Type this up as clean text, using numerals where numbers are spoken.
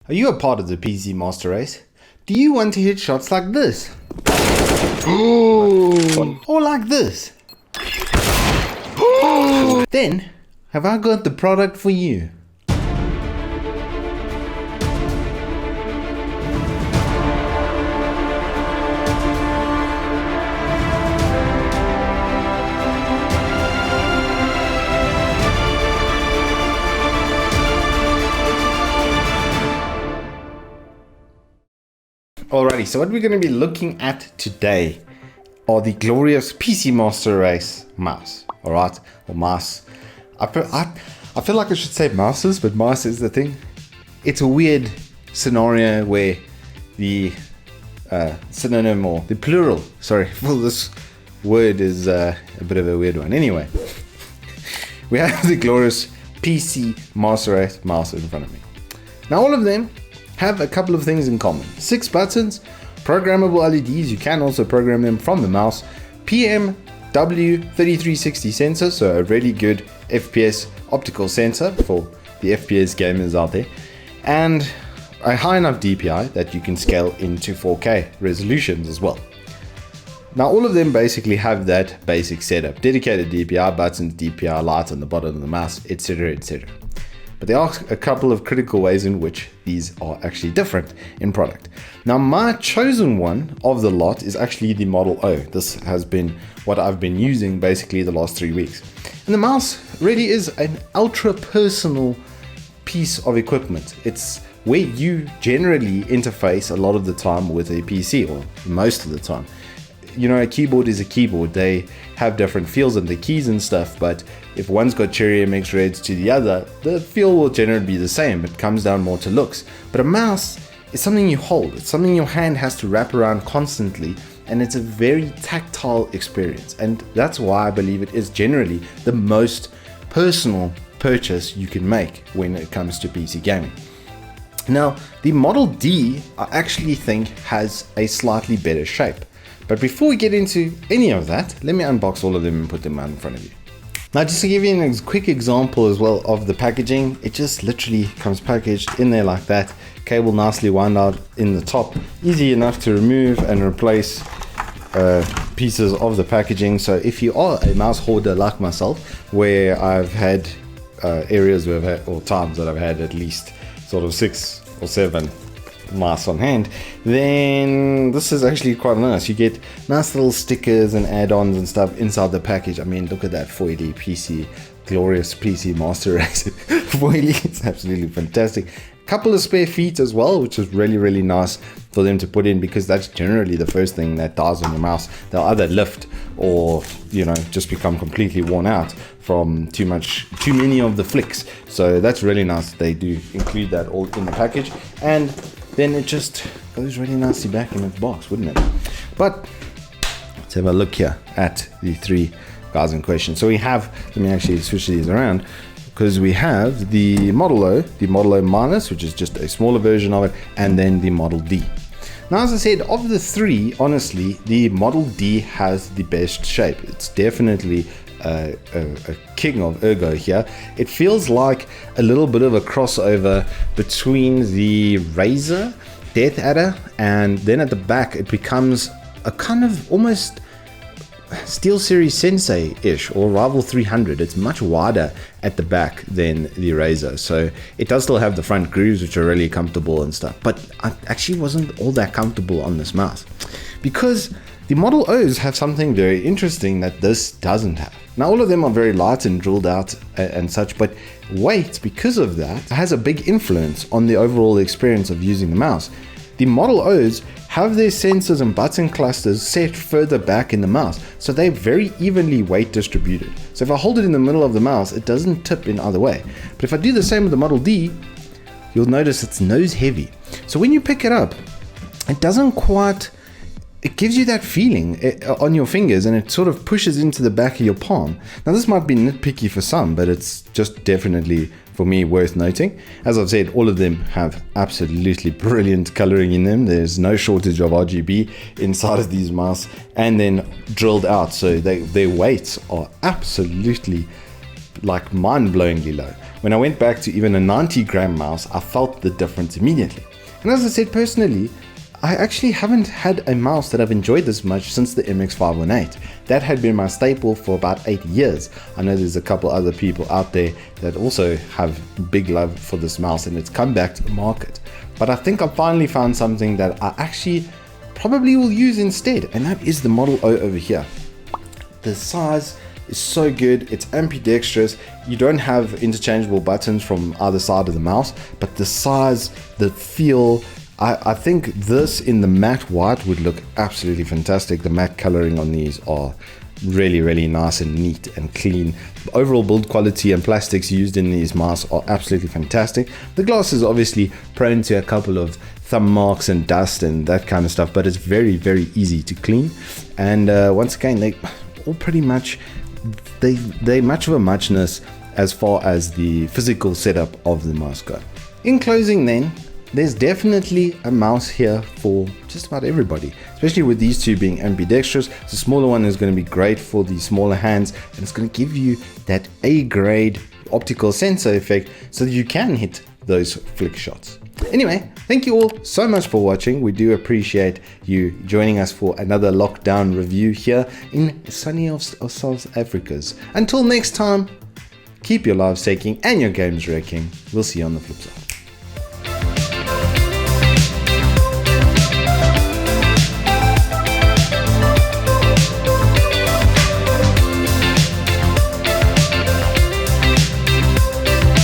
Are you a part of the PC Master Race? Do you want to hit shots like this? Or like this? Then, have I got the product for you? Alrighty, so what we're going to be looking at today are the Glorious PC Master Race mouse. Alright, or mouse. I feel like I should say mouses, but mouse is the thing. It's a weird scenario where the synonym or the plural, for this word is a bit of a weird one. Anyway, we have the Glorious PC Master Race mouse in front of me. Now all of them have a couple of things in common. 6 buttons, programmable LEDs, you can also program them from the mouse, PMW3360 sensor, so a really good FPS optical sensor for the FPS gamers out there, and a high enough DPI that you can scale into 4K resolutions as well. Now all of them basically have that basic setup, dedicated DPI buttons, DPI lights on the bottom of the mouse, etc, etc. But there are a couple of critical ways in which these are actually different in product. Now my chosen one of the lot is actually the Model O. This has been what I've been using basically the last 3 weeks. And the mouse really is an ultra personal piece of equipment. It's where you generally interface a lot of the time with a PC, or most of the time. You know, a keyboard is a keyboard. They have different feels and the keys and stuff, but if one's got cherry MX reds to the other, the feel will generally be the same. It comes down more to looks. But a mouse is something you hold. It's something your hand has to wrap around constantly, and it's a very tactile experience. And that's why I believe it is generally the most personal purchase you can make when it comes to PC gaming. Now, the Model D, I actually think has a slightly better shape. But before we get into any of that, let me unbox all of them and put them out in front of you. Now, just to give you a quick example as well of the packaging, it just literally comes packaged in there like that. Cable nicely wound out in the top. Easy enough to remove and replace pieces of the packaging. So if you are a mouse hoarder like myself, where I've had areas where I've had, or times that I've had at least sort of 6 or 7 mouse on hand, then this is actually quite nice. You get nice little stickers and add-ons and stuff inside the package. I mean, look at that 480 PC Glorious PC Master Race foily. It's absolutely fantastic. Couple of spare feet as well, which is really nice for them to put in, because that's generally the first thing that dies on your mouse. They'll either lift or, you know, just become completely worn out from too many of the flicks. So that's really nice. They do include that all in the package, and then it just goes really nicely back in its box, wouldn't it? But let's have a look here at the 3 guys in question. So we have, let me actually switch these around, because we have the Model O, the Model O Minus, which is just a smaller version of it, and then the Model D. Now, as I said, of the 3, honestly, the Model D has the best shape. It's definitely a king of ergo here. It feels like a little bit of a crossover between the Razer Death Adder, and then at the back it becomes a kind of almost SteelSeries Sensei-ish, or Rival 300. It's much wider at the back than the Razer, so it does still have the front grooves, which are really comfortable and stuff, but I actually wasn't all that comfortable on this mouse, because the Model O's have something very interesting that this doesn't have. Now, all of them are very light and drilled out and such, but weight, because of that, has a big influence on the overall experience of using the mouse. The Model O's have their sensors and button clusters set further back in the mouse, so they're very evenly weight distributed. So if I hold it in the middle of the mouse, it doesn't tip in either way. But if I do the same with the Model D, you'll notice it's nose heavy. So when you pick it up, it doesn't quite, it gives you that feeling on your fingers, and it sort of pushes into the back of your palm. Now, this might be nitpicky for some, but it's just definitely, for me, worth noting. As I've said, all of them have absolutely brilliant coloring in them. There's no shortage of RGB inside of these mice, and then drilled out, so their weights are absolutely like mind-blowingly low. When I went back to even a 90-gram mouse, I felt the difference immediately. And as I said, personally, I actually haven't had a mouse that I've enjoyed this much since the MX518. That had been my staple for about 8 years. I know there's a couple other people out there that also have big love for this mouse, and it's come back to the market. But I think I finally found something that I actually probably will use instead, and that is the Model O over here. The size is so good, it's ambidextrous, you don't have interchangeable buttons from either side of the mouse, but the size, the feel, I think this in the matte white would look absolutely fantastic. The matte coloring on these are really, really nice and neat and clean. The overall build quality and plastics used in these masks are absolutely fantastic. The glass is obviously prone to a couple of thumb marks and dust and that kind of stuff, but it's very, very easy to clean. And once again, they all pretty much, they much of a muchness as far as the physical setup of the mouse go. In closing then, there's definitely a mouse here for just about everybody, especially with these two being ambidextrous. The smaller one is going to be great for the smaller hands, and it's going to give you that A-grade optical sensor effect so that you can hit those flick shots. Anyway, thank you all so much for watching. We do appreciate you joining us for another lockdown review here in sunny of South Africa's. Until next time, keep your lives taking and your games wrecking. We'll see you on the flip side.